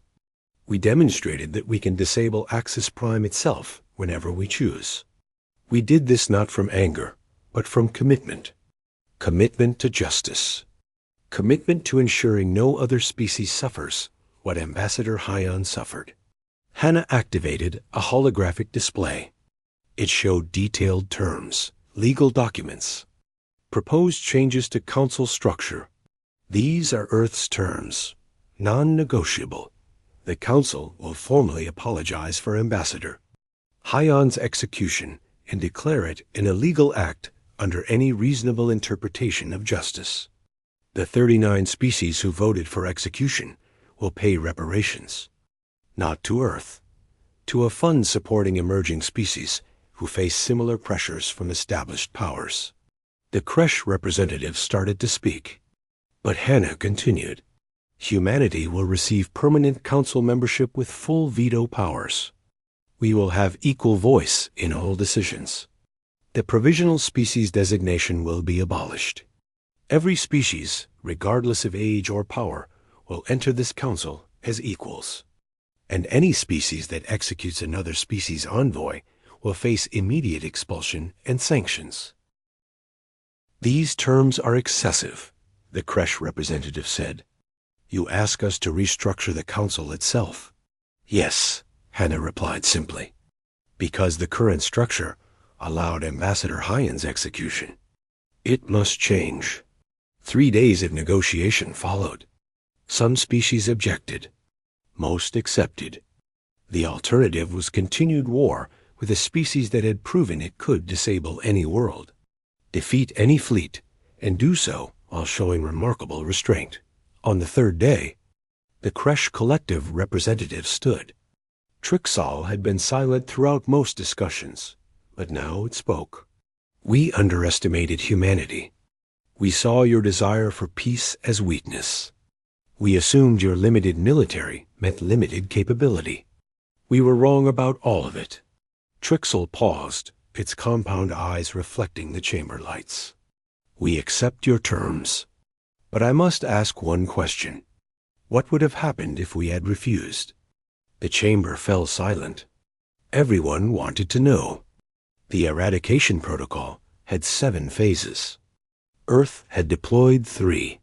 We demonstrated that we can disable Axis Prime itself whenever we choose. We did this not from anger, but from commitment. Commitment to justice. Commitment to ensuring no other species suffers what Ambassador Hyan suffered. Hannah activated a holographic display. It showed detailed terms, legal documents, proposed changes to council structure. These are Earth's terms, non-negotiable. The council will formally apologize for Ambassador Hyan's execution and declare it an illegal act under any reasonable interpretation of justice. The 39 species who voted for execution will pay reparations, not to Earth, to a fund supporting emerging species who face similar pressures from established powers. The Kresh representative started to speak, but Hannah continued. Humanity will receive permanent council membership with full veto powers. We will have equal voice in all decisions. The provisional species designation will be abolished. Every species, regardless of age or power, will enter this council as equals. and any species that executes another species' envoy will face immediate expulsion and sanctions. These terms are excessive, the Kresh representative said. You ask us to restructure the council itself. Yes, Hannah replied simply, because the current structure allowed Ambassador Hyan's execution. It must change. 3 days of negotiation followed. Some species objected. Most accepted. The alternative was continued war with a species that had proven it could disable any world, defeat any fleet, and do so while showing remarkable restraint. On the 3rd day, the Kresh collective representative stood. Trixall had been silent throughout most discussions, but now it spoke. We underestimated humanity. We saw your desire for peace as weakness. We assumed your limited military meant limited capability. We were wrong about all of it. Trixall paused, its compound eyes reflecting the chamber lights. We accept your terms. But I must ask one question. What would have happened if we had refused? The chamber fell silent. Everyone wanted to know. The eradication protocol had 7 phases. Earth had deployed 3.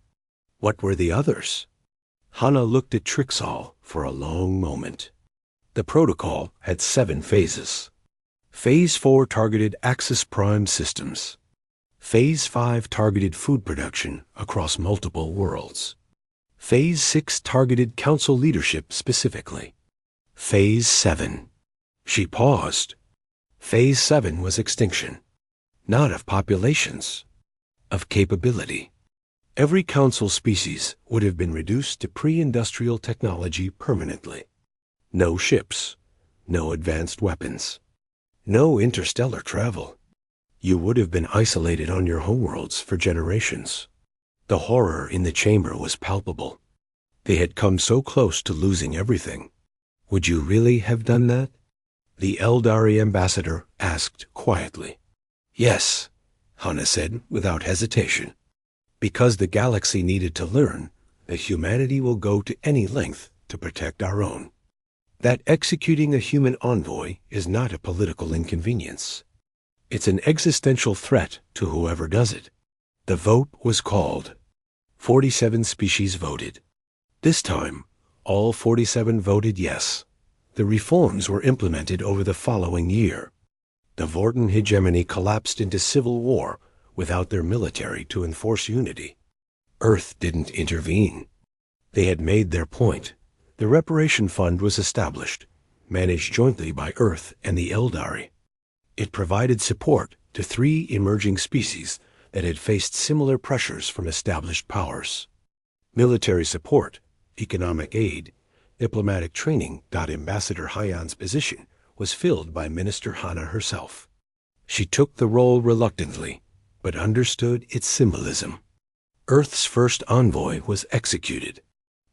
What were the others? Hannah looked at Trixall for a long moment. The protocol had 7 phases. Phase 4 targeted Axis Prime systems. Phase 5 targeted food production across multiple worlds. Phase 6 targeted council leadership specifically. Phase 7. She paused. Phase 7 was extinction. Not of populations, of capability. Every council species would have been reduced to pre-industrial technology permanently. No ships, no advanced weapons, no interstellar travel. You would have been isolated on your homeworlds for generations. The horror in the chamber was palpable. They had come so close to losing everything. Would you really have done that? The Eldari ambassador asked quietly. Yes, Hannah said without hesitation. Because the galaxy needed to learn that humanity will go to any length to protect our own. That executing a human envoy is not a political inconvenience. It's an existential threat to whoever does it. The vote was called. 47 species voted. This time, all 47 voted yes. The reforms were implemented over the following year. The Vorten hegemony collapsed into civil war without their military to enforce unity. Earth didn't intervene. They had made their point. The reparation fund was established, managed jointly by Earth and the Eldari. It provided support to 3 emerging species that had faced similar pressures from established powers. Military support, economic aid, diplomatic training. Ambassador Hyan's position was filled by Minister Hannah herself. She took the role reluctantly, but understood its symbolism. Earth's first envoy was executed.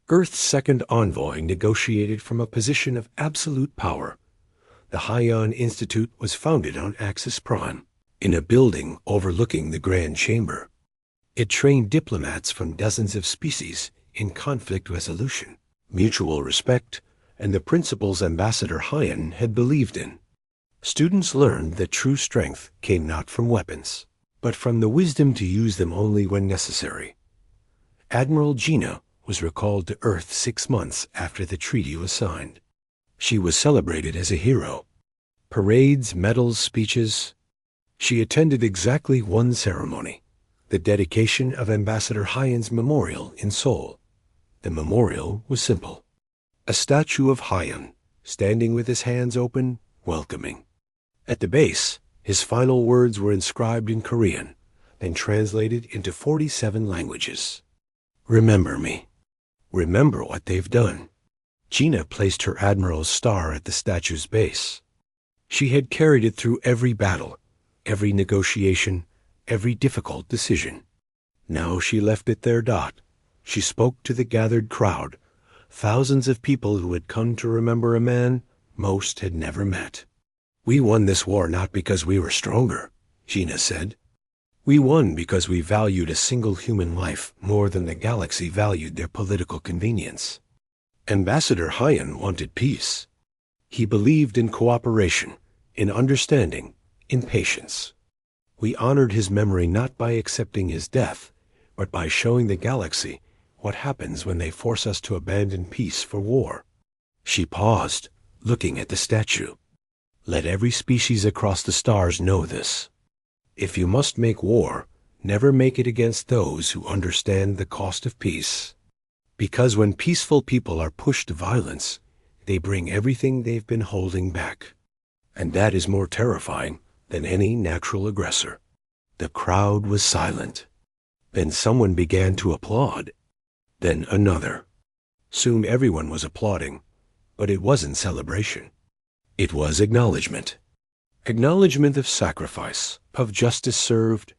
Earth's second envoy negotiated from a position of absolute power. The Hyan Institute was founded on Axis Prime, in a building overlooking the Grand Chamber. It trained diplomats from dozens of species in conflict resolution, mutual respect, and the principles Ambassador Hyan had believed in. Students learned that true strength came not from weapons, but from the wisdom to use them only when necessary. Admiral Gina was recalled to Earth 6 months after the treaty was signed. She was celebrated as a hero. Parades, medals, speeches. She attended exactly one ceremony, the dedication of Ambassador Hyan's memorial in Seoul. The memorial was simple. A statue of Hyan, standing with his hands open, welcoming. At the base, his final words were inscribed in Korean, then translated into 47 languages. Remember me. Remember what they've done. Gina placed her admiral's star at the statue's base. She had carried it through every battle, every negotiation, every difficult decision. Now she left it there. She spoke to the gathered crowd, thousands of people who had come to remember a man most had never met. We won this war not because we were stronger, Gina said. We won because we valued a single human life more than the galaxy valued their political convenience. Ambassador Hyan wanted peace. He believed in cooperation, in understanding, in patience. We honored his memory not by accepting his death, but by showing the galaxy what happens when they force us to abandon peace for war. She paused, looking at the statue. Let every species across the stars know this. If you must make war, never make it against those who understand the cost of peace. Because when peaceful people are pushed to violence, they bring everything they've been holding back. And that is more terrifying than any natural aggressor. The crowd was silent. Then someone began to applaud. Then another. Soon everyone was applauding, but it wasn't celebration. It was acknowledgement. Acknowledgement of sacrifice, of justice served,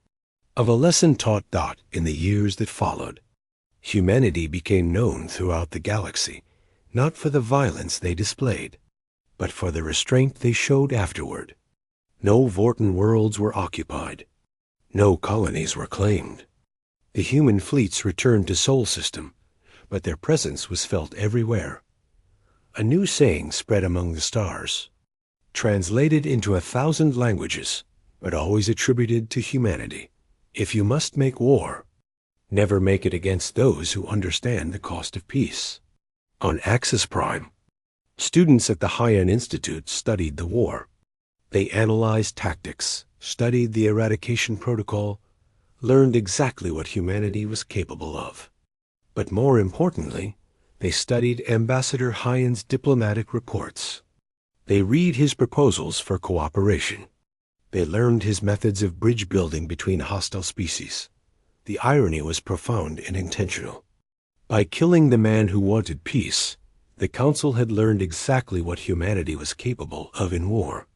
of a lesson taught in the years that followed. Humanity became known throughout the galaxy, not for the violence they displayed, but for the restraint they showed afterward. No Vorten worlds were occupied. No colonies were claimed. The human fleets returned to Sol System, but their presence was felt everywhere. A new saying spread among the stars, translated into 1,000 languages, but always attributed to humanity. If you must make war, never make it against those who understand the cost of peace. On Axis Prime, students at the Hyan Institute studied the war. They analyzed tactics, studied the eradication protocol, learned exactly what humanity was capable of. But more importantly, they studied Ambassador Hyan's diplomatic reports. They read his proposals for cooperation. They learned his methods of bridge building between hostile species. The irony was profound and intentional. By killing the man who wanted peace, the Council had learned exactly what humanity was capable of in war.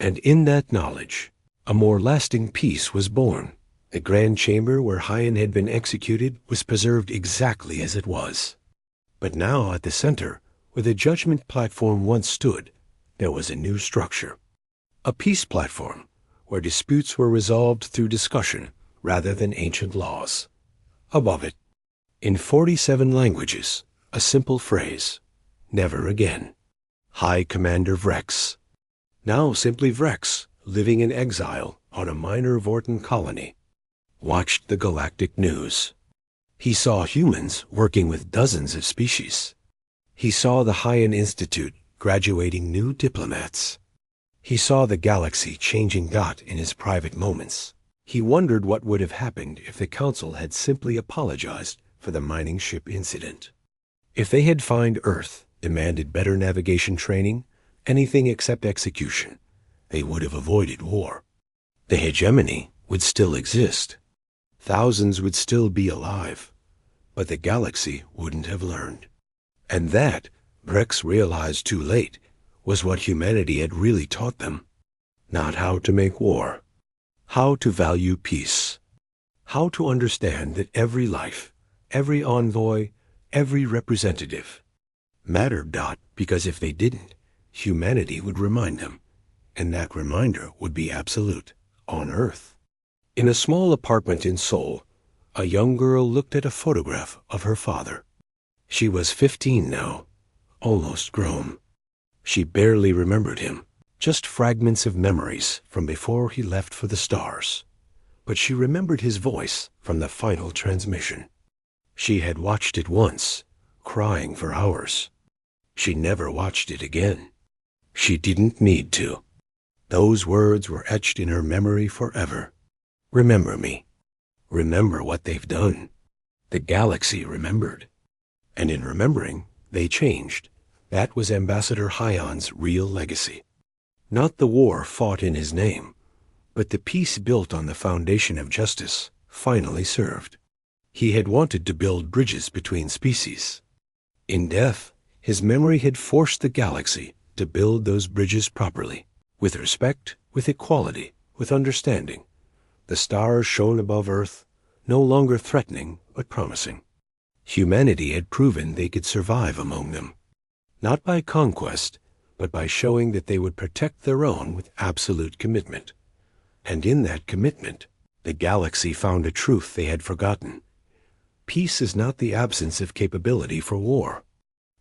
And in that knowledge, a more lasting peace was born. The Grand Chamber where Hyan had been executed was preserved exactly as it was. But now at the center, where the judgment platform once stood, there was a new structure. A peace platform, where disputes were resolved through discussion rather than ancient laws. Above it, in 47 languages, a simple phrase, never again. High Commander Vrex. Now simply Vrex, living in exile on a minor Vorten colony, watched the galactic news. He saw humans working with dozens of species. He saw the Hyan Institute graduating new diplomats. He saw the galaxy changing in his private moments. He wondered what would have happened if the Council had simply apologized for the mining ship incident. If they had found Earth demanded better navigation training, anything except execution, they would have avoided war. The hegemony would still exist. Thousands would still be alive, but the galaxy wouldn't have learned. And that, Brex realized too late, was what humanity had really taught them. Not how to make war, how to value peace, how to understand that every life, every envoy, every representative mattered. Because if they didn't, humanity would remind them, and that reminder would be absolute, on Earth. In a small apartment in Seoul, a young girl looked at a photograph of her father. She was 15 now, almost grown. She barely remembered him, just fragments of memories from before he left for the stars. But she remembered his voice from the final transmission. She had watched it once, crying for hours. She never watched it again. She didn't need to. Those words were etched in her memory forever. Remember me. Remember what they've done. The galaxy remembered. And in remembering, they changed. That was Ambassador Hyan's real legacy. Not the war fought in his name, but the peace built on the foundation of justice finally served. He had wanted to build bridges between species. In death, his memory had forced the galaxy to build those bridges properly, with respect, with equality, with understanding. The stars shone above Earth, no longer threatening but promising. Humanity had proven they could survive among them, not by conquest, but by showing that they would protect their own with absolute commitment. And in that commitment, the galaxy found a truth they had forgotten. Peace is not the absence of capability for war.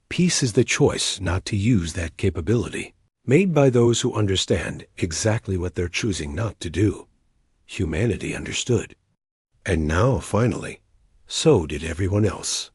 Peace is the choice not to use that capability, made by those who understand exactly what they're choosing not to do. Humanity understood. And now, finally, so did everyone else.